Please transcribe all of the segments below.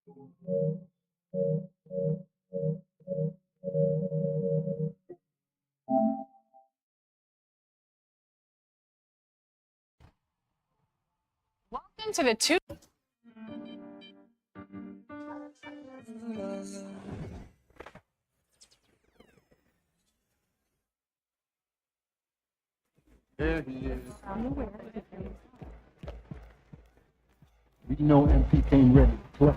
Welcome to the two. There he is. We know MP came ready to play.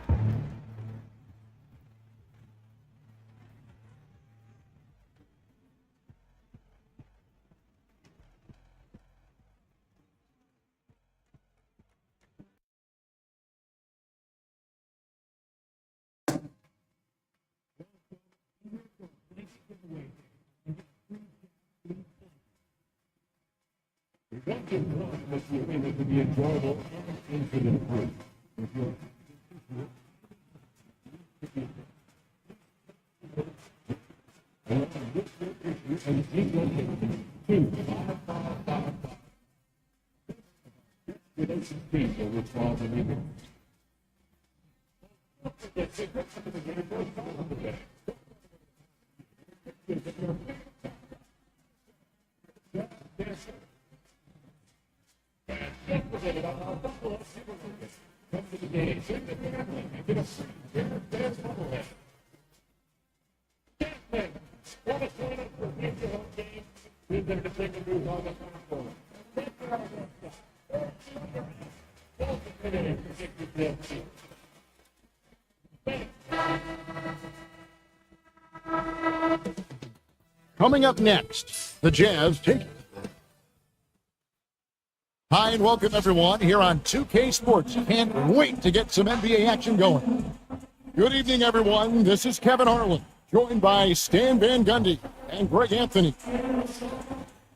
Coming up next, the Jazz take. Hi and welcome everyone here on 2K Sports. Can't wait to get some NBA action going. Good evening everyone. This is Kevin Harlan, joined by Stan Van Gundy and Greg Anthony.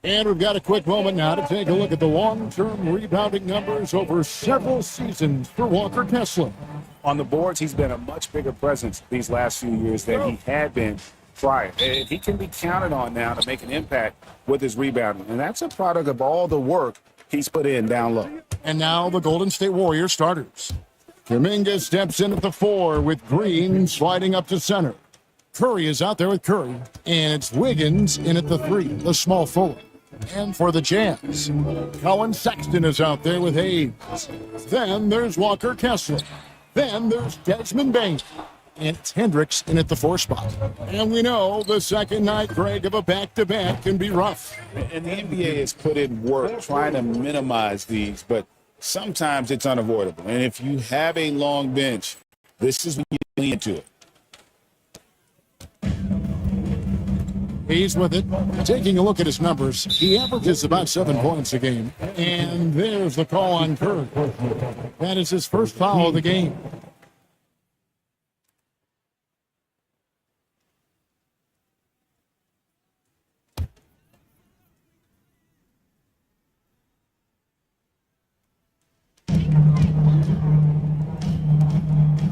And we've got a quick moment now to take a look at the long-term rebounding numbers over several seasons for Walker Kessler. On the boards, he's been a much bigger presence these last few years than he had been prior. And he can be counted on now to make an impact with his rebounding. And that's a product of all the work he's put in down low. And now the Golden State Warriors starters. Kuminga steps in at the 4 with Green sliding up to center. Curry is out there with Curry. And it's Wiggins in at the 3, the small forward. And for the Jazz, Colin Sexton is out there with Hayes. Then there's Walker Kessler. Then there's Desmond Bain. And it's Hendricks in at the 4 spot. And we know the second night, Greg, of a back-to-back can be rough. And the NBA has put in work trying to minimize these, but sometimes it's unavoidable. And if you have a long bench, this is when you lean into it. He's with it. Taking a look at his numbers, he averages about 7 points a game. And there's the call on Curry. That is his first foul of the game.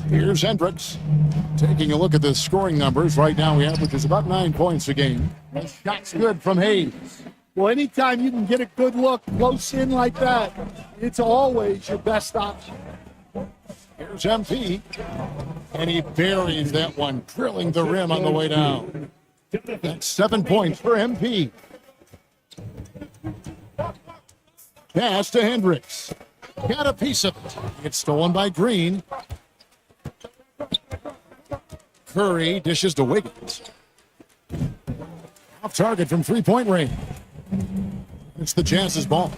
Here's Hendricks. Taking a look at the scoring numbers, right now he averages about 9 points a game. Shot's good from Hayes. Well, anytime you can get a good look close in like that, it's always your best option. Here's MP. And he buries that one, drilling the rim on the way down. That's 7 points for MP. Pass to Hendricks. Got a piece of it. It's stolen by Green. Curry dishes to Wiggins. Off target from 3-point range. It's the Jazz's ball.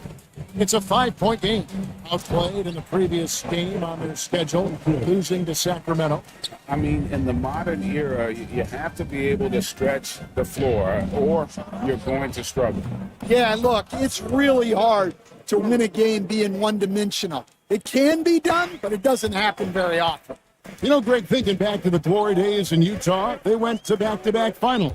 It's a 5-point game. Outplayed in the previous game on their schedule, losing to Sacramento. I mean, in the modern era, you have to be able to stretch the floor or you're going to struggle. Yeah, look, it's really hard to win a game being one-dimensional. It can be done, but it doesn't happen very often. You know, Greg, thinking back to the glory days in Utah, they went to back-to-back finals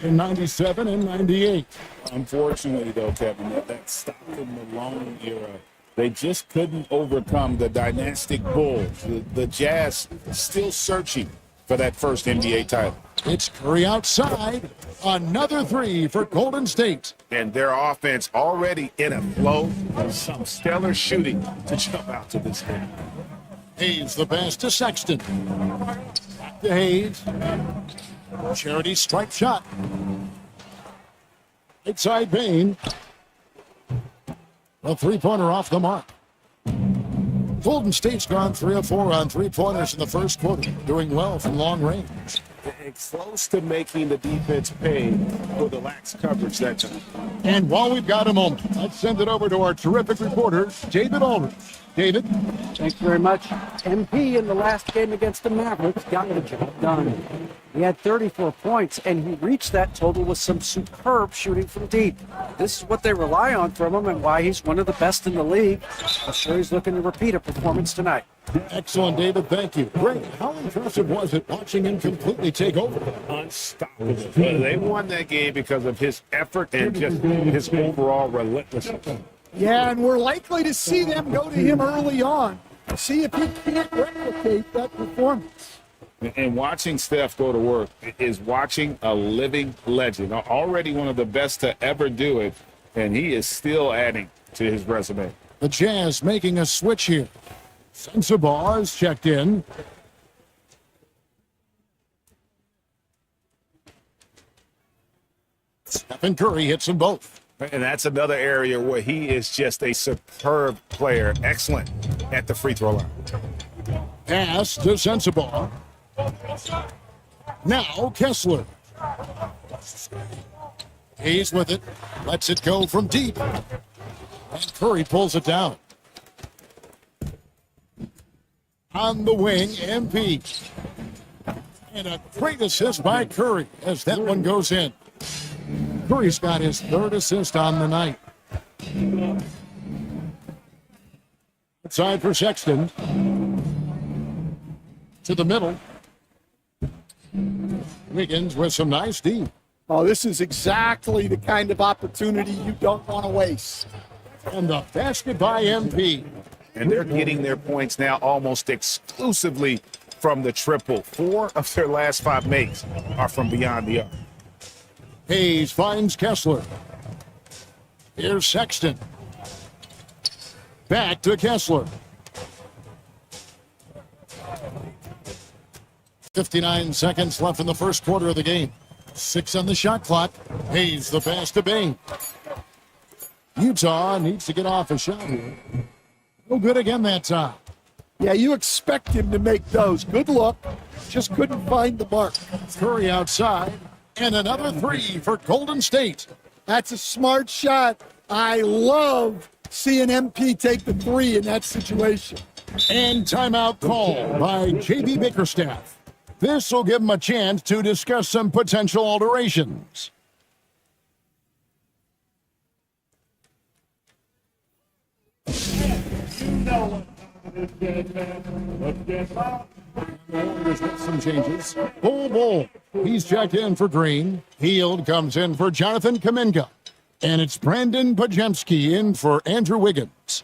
in 97 and 98. Unfortunately, though, Kevin, that Stockton Malone era, they just couldn't overcome the dynastic Bulls. The Jazz still searching for that first NBA title. It's Curry outside. Another 3 for Golden State. And their offense already in a flow. Some stellar shooting to jump out to this game. Hayes the pass to Sexton. Back to Hayes. Charity strike shot. Right side Bain. A three-pointer off the mark. Golden State's gone 3 of 4 on three-pointers in the first quarter, doing well from long range. It's close to making the defense pay for the lax coverage that time. And while we've got a moment, let's send it over to our terrific reporter, David Aldridge. David? Thanks very much. MP in the last game against the Mavericks got the job done. He had 34 points, and he reached that total with some superb shooting from deep. This is what they rely on from him and why he's one of the best in the league. I'm sure he's looking to repeat a performance tonight. Excellent, David. Thank you. Great. How impressive was it watching him completely take over? Unstoppable. They won that game because of his effort and just his overall relentlessness. Yeah, and we're likely to see them go to him early on. See if he can't replicate that performance. And watching Steph go to work is watching a living legend. Already one of the best to ever do it, and he is still adding to his resume. The Jazz making a switch here. Sensabaugh is checked in. Stephen Curry hits them both. And that's another area where he is just a superb player. Excellent at the free throw line. Pass to Sensabaugh. Now Kessler. He's with it. Lets it go from deep. And Curry pulls it down. On the wing, MP. And a great assist by Curry as that one goes in. Curry's got his third assist on the night. Outside for Sexton. To the middle. Wiggins with some nice D. Oh, this is exactly the kind of opportunity you don't want to waste. And the basket by MP. And they're getting their points now almost exclusively from the triple. 4 of their last 5 makes are from beyond the arc. Hayes finds Kessler. Here's Sexton. Back to Kessler. 59 seconds left in the first quarter of the game. 6 on the shot clock. Hayes the pass to Bain. Utah needs to get off a shot here. No good again that time. Yeah, you expect him to make those. Good look. Just couldn't find the mark. Curry outside. And another 3 for Golden State. That's a smart shot. I love seeing MP take the 3 in that situation. And timeout call by J.B. Bickerstaff. This will give him a chance to discuss some potential alterations. There's been some changes. Bull. He's checked in for Green. Hield comes in for Jonathan Kuminga. And it's Brandon Pajemski in for Andrew Wiggins.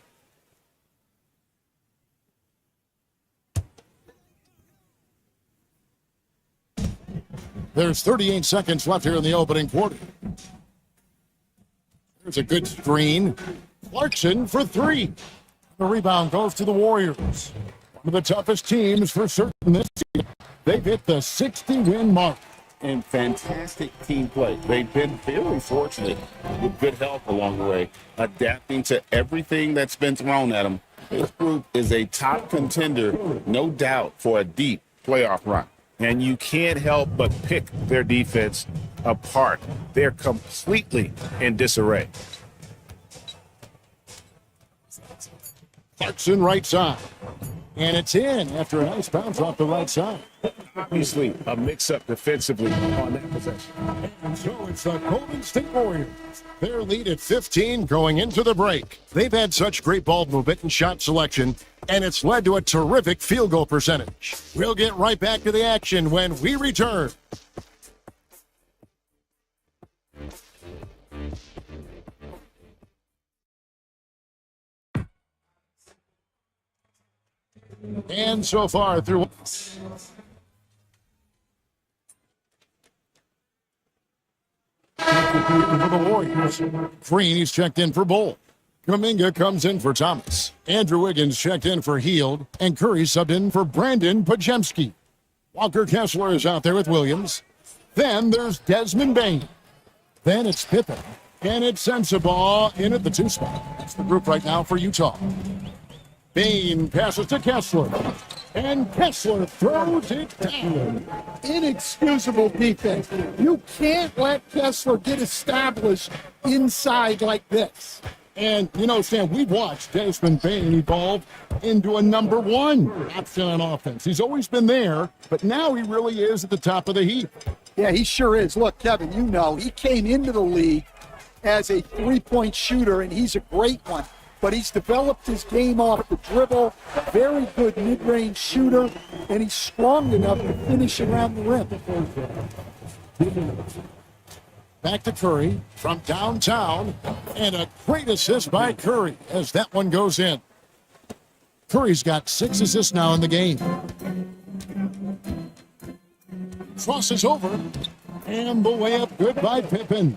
There's 38 seconds left here in the opening quarter. There's a good screen. Clarkson for 3. The rebound goes to the Warriors. One of the toughest teams for certain this season. They've hit the 60-win mark. And fantastic team play. They've been very fortunate with good help along the way, adapting to everything that's been thrown at them. This group is a top contender, no doubt, for a deep playoff run. And you can't help but pick their defense apart. They're completely in disarray. Clarkson right side. And it's in after a nice bounce off the right side. Obviously, a mix-up defensively on that possession. And so it's the Golden State Warriors. Their lead at 15 going into the break. They've had such great ball movement and shot selection, and it's led to a terrific field goal percentage. We'll get right back to the action when we return. And so far through for the Warriors. Green, he's checked in for Bull. Kuminga comes in for Thomas. Andrew Wiggins checked in for Heald, and Curry subbed in for Brandon Pajemski. Walker Kessler is out there with Williams. Then there's Desmond Bain. Then it's Pippen. And it's Sensabaugh in at the 2 spot. That's the group right now for Utah. Bain passes to Kessler. And Kessler throws it down. Inexcusable defense. You can't let Kessler get established inside like this. And, you know, Stan, we've watched Desmond Bain evolve into a number 1 option on offense. He's always been there, but now he really is at the top of the heap. Yeah, he sure is. Look, Kevin, you know, he came into the league as a three-point shooter, and he's a great one. But he's developed his game off the dribble, very good mid-range shooter, and he's strong enough to finish around the rim. Back to Curry from downtown, and a great assist by Curry as that one goes in. Curry's got 6 assists now in the game. Crosses over, and the layup good by Pippen.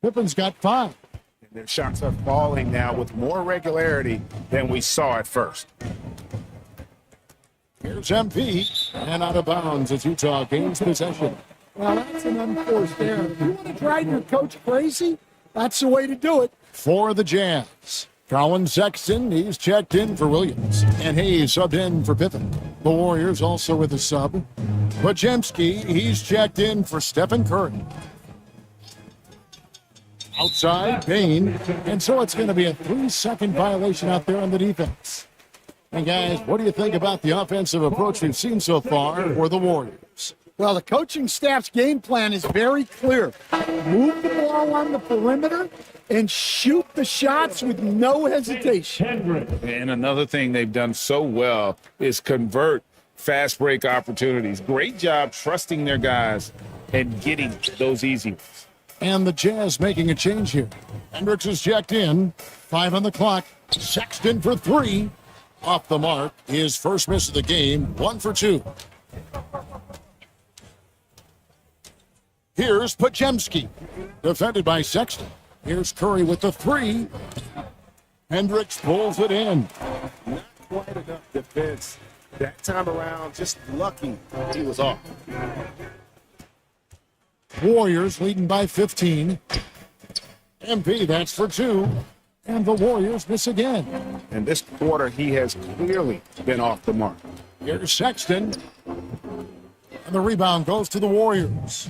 Pippen's got 5. And their shots are falling now with more regularity than we saw at first. Here's MP, and out of bounds as Utah gains possession. Well, that's an unforced error. If you want to drive your coach crazy, that's the way to do it. For the Jazz, Colin Sexton, he's checked in for Williams. And Hayes subbed in for Pippen. The Warriors also with a sub. Pajemski, he's checked in for Stephen Curry. Outside, Bain. And so it's going to be a 3-second violation out there on the defense. And guys, what do you think about the offensive approach we've seen so far for the Warriors? Well, the coaching staff's game plan is very clear. Move the ball on the perimeter and shoot the shots with no hesitation. And another thing they've done so well is convert fast break opportunities. Great job trusting their guys and getting those easy ones. And the Jazz making a change here. Hendricks is checked in. 5 on the clock. Sexton for 3. Off the mark. His first miss of the game. 1 for 2. Here's Pajemski. Defended by Sexton. Here's Curry with the 3. Hendricks pulls it in. Not quite enough defense. That time around, just lucky he was off. Warriors leading by 15. MP, that's for 2. And the Warriors miss again. And this quarter, he has clearly been off the mark. Here's Sexton. And the rebound goes to the Warriors.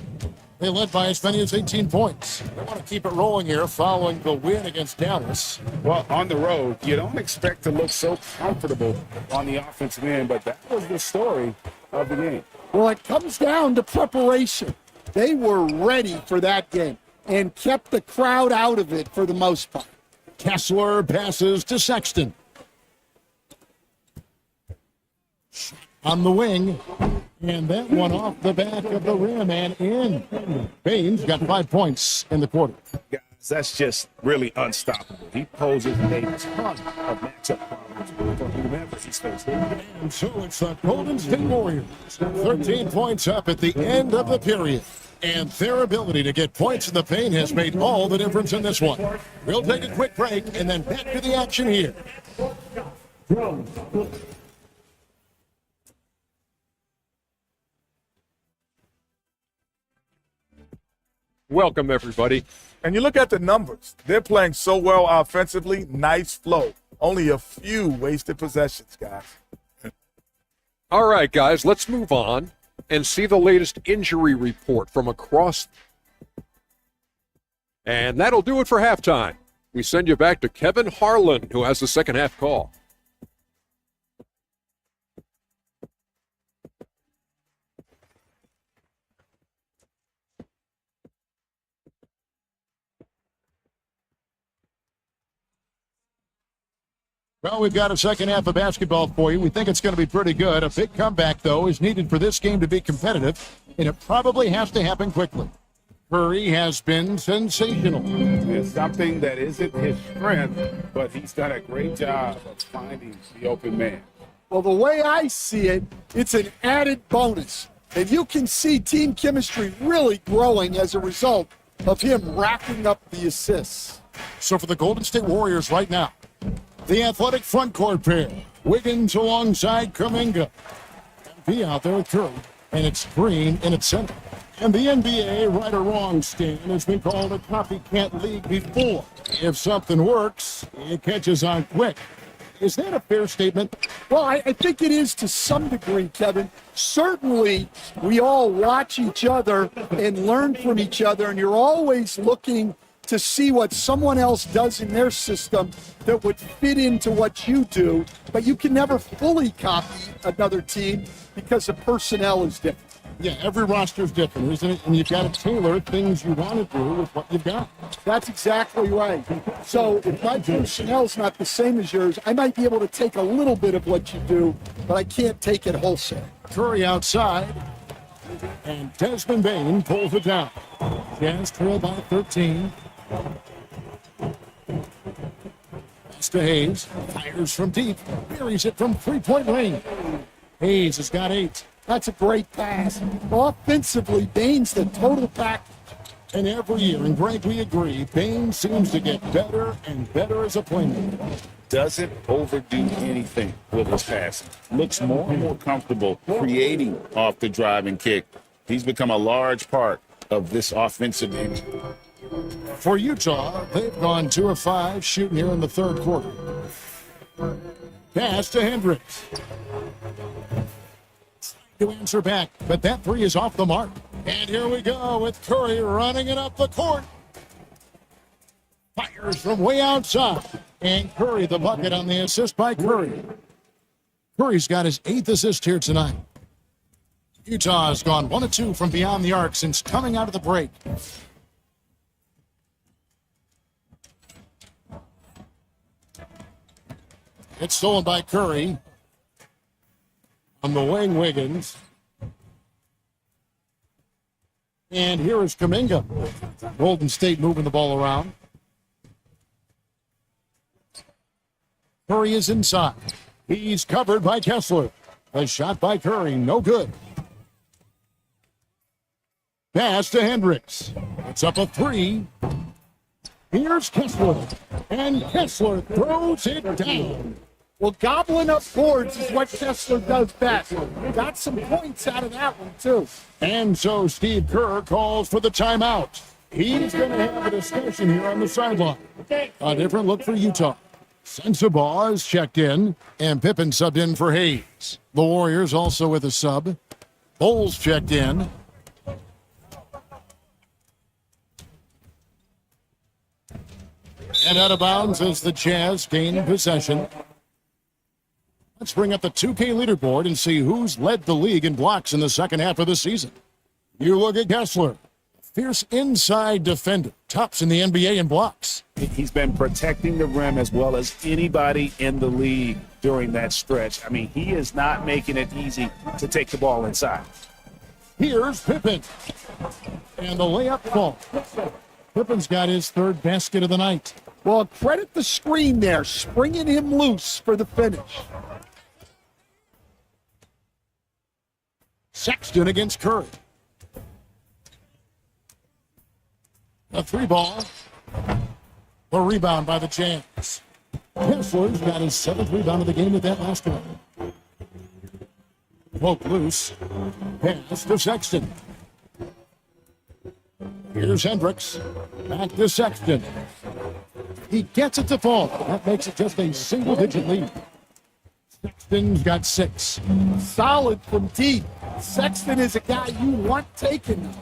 They led by as many as 18 points. They want to keep it rolling here following the win against Dallas. Well, on the road, you don't expect to look so comfortable on the offensive end, but that was the story of the game. Well, it comes down to preparation. They were ready for that game and kept the crowd out of it for the most part. Kessler passes to Sexton. On the wing, and that one off the back of the rim and in. Bain's got 5 points in the quarter. Guys, that's just really unstoppable. He poses a ton of matchup problems for whomever he's facing. And so it's the Golden State Warriors, 13 points up at the end of the period. And their ability to get points in the paint has made all the difference in this one. We'll take a quick break and then back to the action here. Welcome, everybody. And you look at the numbers. They're playing so well offensively. Nice flow. Only a few wasted possessions, guys. All right, guys, let's move on and see the latest injury report from across. And that'll do it for halftime. We send you back to Kevin Harlan, who has the second half call. Well, we've got a second half of basketball for you. We think it's going to be pretty good. A big comeback, though, is needed for this game to be competitive, and it probably has to happen quickly. Curry has been sensational. It's something that isn't his strength, but he's done a great job of finding the open man. Well, the way I see it, it's an added bonus. And you can see team chemistry really growing as a result of him racking up the assists. So for the Golden State Warriors right now, the athletic front court pair, Wiggins alongside Kuminga. MP out there with Curry, and it's Green in its center. And the NBA, right or wrong, Stan, has been called a copycat league before. If something works, it catches on quick. Is that a fair statement? Well, I think it is to some degree, Kevin. Certainly, we all watch each other and learn from each other, and you're always looking to see what someone else does in their system that would fit into what you do, but you can never fully copy another team because the personnel is different. Yeah, every roster is different, isn't it? And you've got to tailor things you want to do with what you've got. That's exactly right. So if my personnel's not the same as yours, I might be able to take a little bit of what you do, but I can't take it wholesale. Curry outside, and Desmond Bain pulls it down. Jazz trail by 13. Pass to Hayes, fires from deep, buries it from three-point range. Hayes has got 8. That's a great pass. Offensively, Bain's the total package. And every year, and Greg, we agree, Bain seems to get better and better as a playmaker. Doesn't overdo anything with his passing. Looks more and more comfortable creating off the drive and kick. He's become a large part of this offensive engine. For Utah, they've gone 2 of 5 shooting here in the third quarter. Pass to Hendricks. To answer back, but that 3 is off the mark. And here we go with Curry running it up the court. Fires from way outside. And Curry the bucket on the assist by Curry. Curry's got his 8th assist here tonight. Utah has gone 1 of 2 from beyond the arc since coming out of the break. It's stolen by Curry. On the wing, Wiggins. And here is Kuminga. Golden State moving the ball around. Curry is inside. He's covered by Kessler. A shot by Curry, no good. Pass to Hendricks. It's up a 3. Here's Kessler. And Kessler throws it down. Well, gobbling up boards is what Kessler does best. Got some points out of that one, too. And so Steve Kerr calls for the timeout. He's going to have a discussion here on the sideline. A different look for Utah. Sensabaugh is checked in, and Pippen subbed in for Hayes. The Warriors also with a sub. Bowles checked in. And out of bounds as the Jazz gain possession. Let's bring up the 2K leaderboard and see who's led the league in blocks in the second half of the season. You look at Kessler, fierce inside defender, tops in the NBA in blocks. He's been protecting the rim as well as anybody in the league during that stretch. I mean, he is not making it easy to take the ball inside. Here's Pippen. And the layup ball. Pippen's got his 3rd basket of the night. Well, credit the screen there, springing him loose for the finish. Sexton against Curry. A 3-ball. A rebound by the Jazz. Kessler's got his 7th rebound of the game with that last one. Poke loose. Pass to Sexton. Here's Hendricks. Back to Sexton. He gets it to fall. That makes it just a single-digit lead. Sexton's got 6. Solid from deep. Sexton is a guy you want taken.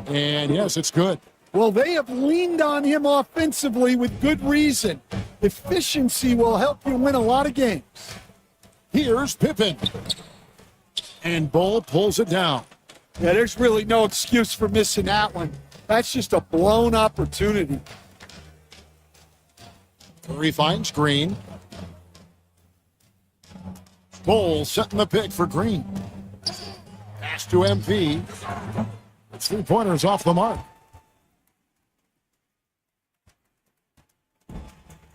And yes, it's good. Well, they have leaned on him offensively with good reason. Efficiency will help you win a lot of games. Here's Pippen. And Bull pulls it down. Yeah, there's really no excuse for missing that one. That's just a blown opportunity. Curry finds Green. Bull setting the pick for Green. Pass to MP. The 3-pointer's off the mark.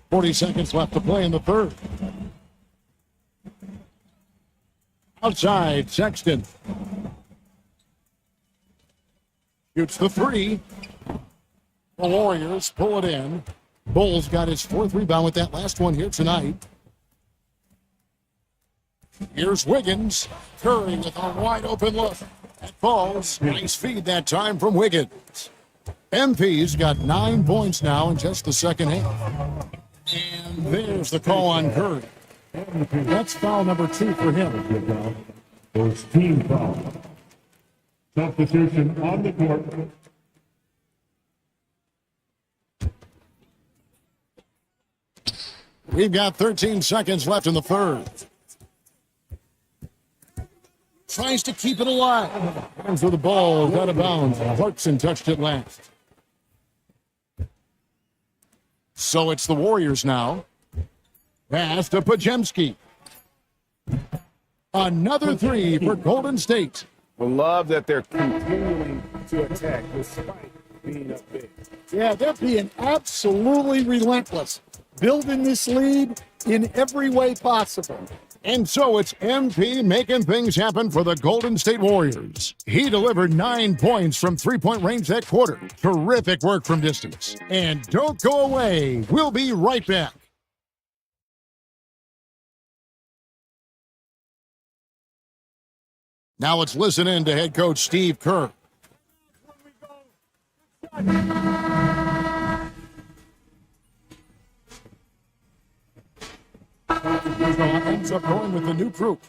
40 seconds left to play in the third. Outside, Sexton. Shoots the 3. The Warriors pull it in. Bulls got his 4th rebound with that last one here tonight. Here's Wiggins. Curry with a wide open look. That falls. Nice feed that time from Wiggins. MP's got 9 points now in just the second half. And there's the call on Curry. That's foul number 2 for him. Those team foul. Substitution on the court. We've got 13 seconds left in the third. Tries to keep it alive. Hands with the ball, out of bounds. Clarkson touched it last. So it's the Warriors now. Pass to Pajemski. Another 3 for Golden State. I love that they're continuing to attack despite being up big. Yeah, they're being absolutely relentless, building this lead in every way possible. And so it's MP making things happen for the Golden State Warriors. He delivered 9 points from three-point range that quarter. Terrific work from distance. And don't go away. We'll be right back. Now let's listen in to head coach Steve Kerr. Ends up going with the new group.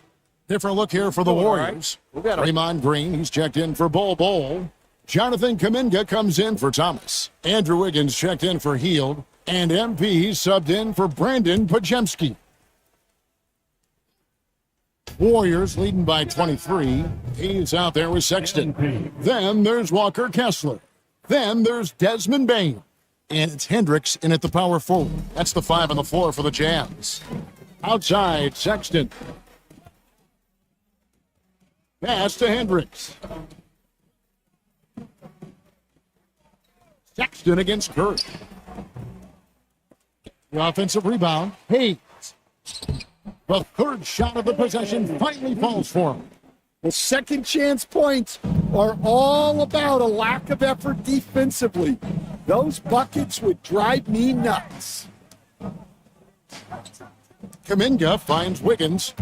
Different look here for the Warriors. Draymond Green, he's checked in for Bol. Jonathan Kuminga comes in for Thomas. Andrew Wiggins checked in for Hield. And MP subbed in for Brandon Pajemski. Warriors leading by 23. He's out there with Sexton. Then there's Walker Kessler. Then there's Desmond Bain. And it's Hendricks in at the power forward. That's the 5 on the floor for the Jazz. Outside, Sexton. Pass to Hendricks. Sexton against Curry. The offensive rebound. Hayes. The third shot of the possession finally falls for him. The second chance points are all about a lack of effort defensively. Those buckets would drive me nuts. Kuminga finds Wiggins.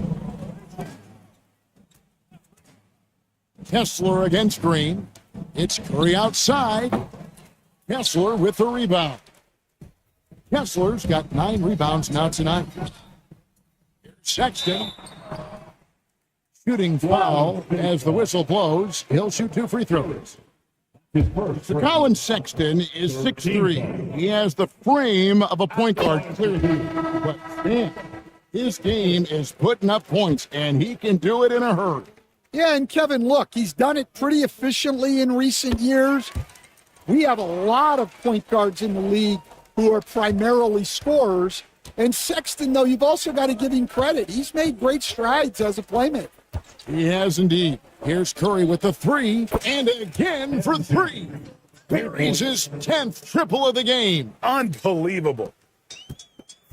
Kessler against Green. It's Curry outside. Kessler with the rebound. Kessler's got 9 rebounds now tonight. Here's Sexton. Shooting foul as the whistle blows. He'll shoot 2 free throws. So Colin Sexton is 6'3". He has the frame of a point guard, clearly. But man, his game is putting up points, and he can do it in a hurry. Yeah, and Kevin, look, he's done it pretty efficiently in recent years. We have a lot of point guards in the league who are primarily scorers. And Sexton, though, you've also got to give him credit. He's made great strides as a playmaker. He has indeed. Here's Curry with the 3, and again for 3. Buries his 10th triple of the game. Unbelievable.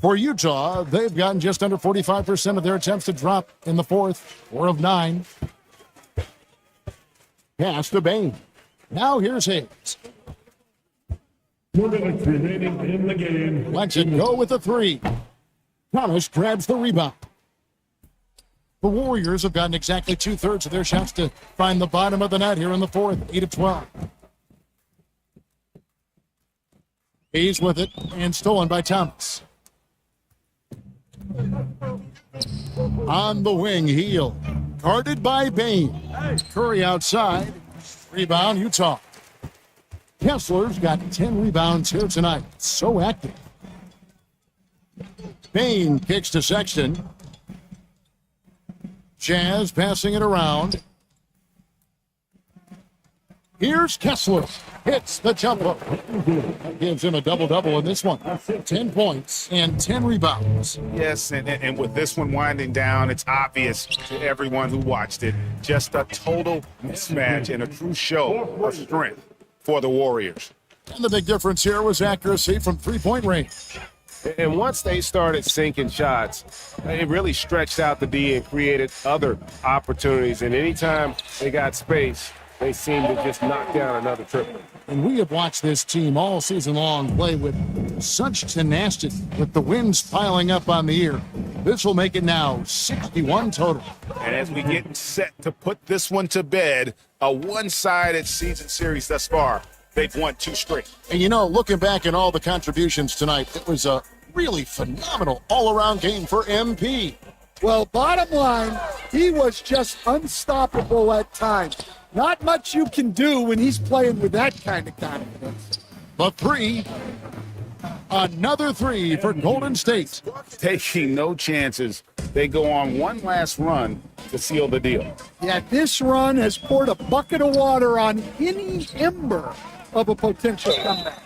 For Utah, they've gotten just under 45% of their attempts to drop in the fourth, 4 of 9. Pass to Bain. Now here's Hayes. 2 minutes remaining in the game. Lets it go with the 3. Thomas grabs the rebound. The Warriors have gotten exactly 2/3 of their shots to find the bottom of the net here in the fourth, 8 of 12. Hayes with it, and stolen by Thomas. On the wing, Hield. Guarded by Bain. Curry outside. Rebound, Utah. Kessler's got 10 rebounds here tonight. So active. Bain kicks to Sexton. Jazz passing it around. Here's Kessler. Hits the jumper. That gives him a double-double in this one. 10 points and 10 rebounds. Yes, and with this one winding down, it's obvious to everyone who watched it. Just a total mismatch and a true show of strength for the Warriors. And the big difference here was accuracy from three-point range. And once they started sinking shots, it really stretched out the D and created other opportunities. And anytime they got space, they seem to just knock down another triple. And we have watched this team all season long play with such tenacity, with the wins piling up on the year. This will make it now 61 total. And as we get set to put this one to bed, a one-sided season series thus far. They've won 2 straight. And you know, looking back at all the contributions tonight, it was a really phenomenal all-around game for MP. Well, bottom line, he was just unstoppable at times. Not much you can do when he's playing with that kind of confidence. The 3, another 3 for Golden State. Taking no chances, they go on one last run to seal the deal. Yeah, this run has poured a bucket of water on any ember of a potential comeback.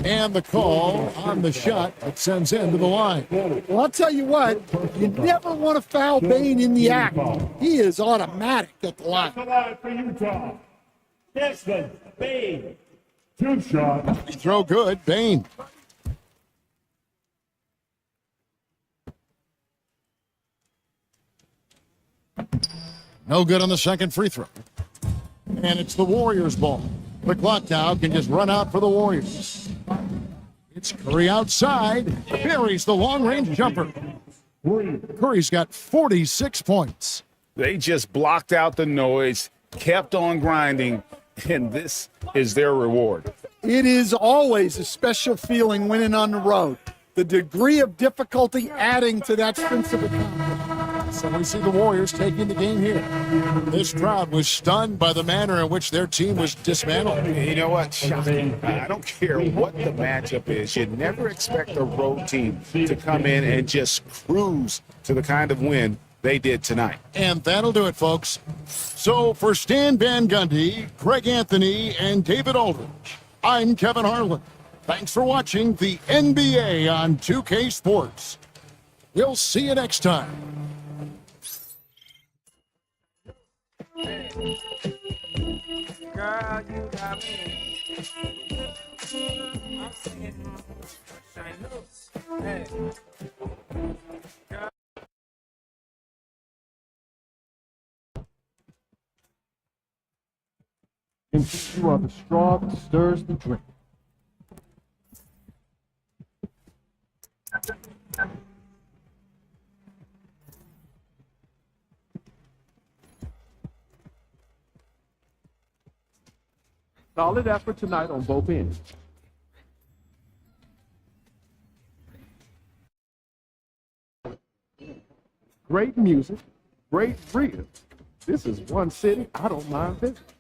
And the call on the shot that sends into the line. Well, I'll tell you what, you never want to foul Bain in the act. He is automatic at the line. For Utah, Desmond Bain. 2 shot. Free throw good, Bain. No good on the second free throw. And it's the Warriors' ball. The clock now can just run out for the Warriors. It's Curry outside. Buries the long-range jumper. Curry's got 46 points. They just blocked out the noise, kept on grinding, and this is their reward. It is always a special feeling winning on the road. The degree of difficulty adding to that sense of accomplishment. So we see the Warriors taking the game here. This crowd was stunned by the manner in which their team was dismantled. You know what? Shocking. I don't care what the matchup is. You never expect a road team to come in and just cruise to the kind of win they did tonight. And that'll do it, folks. So for Stan Van Gundy, Greg Anthony, and David Aldridge, I'm Kevin Harlan. Thanks for watching the NBA on 2K Sports. We'll see you next time. Girl, you got me. I'm singing. Shine loose. Hey. And you are the straw that stirs the drink. Solid effort tonight on both ends. Great music, great freedom. This is one city I don't mind visiting.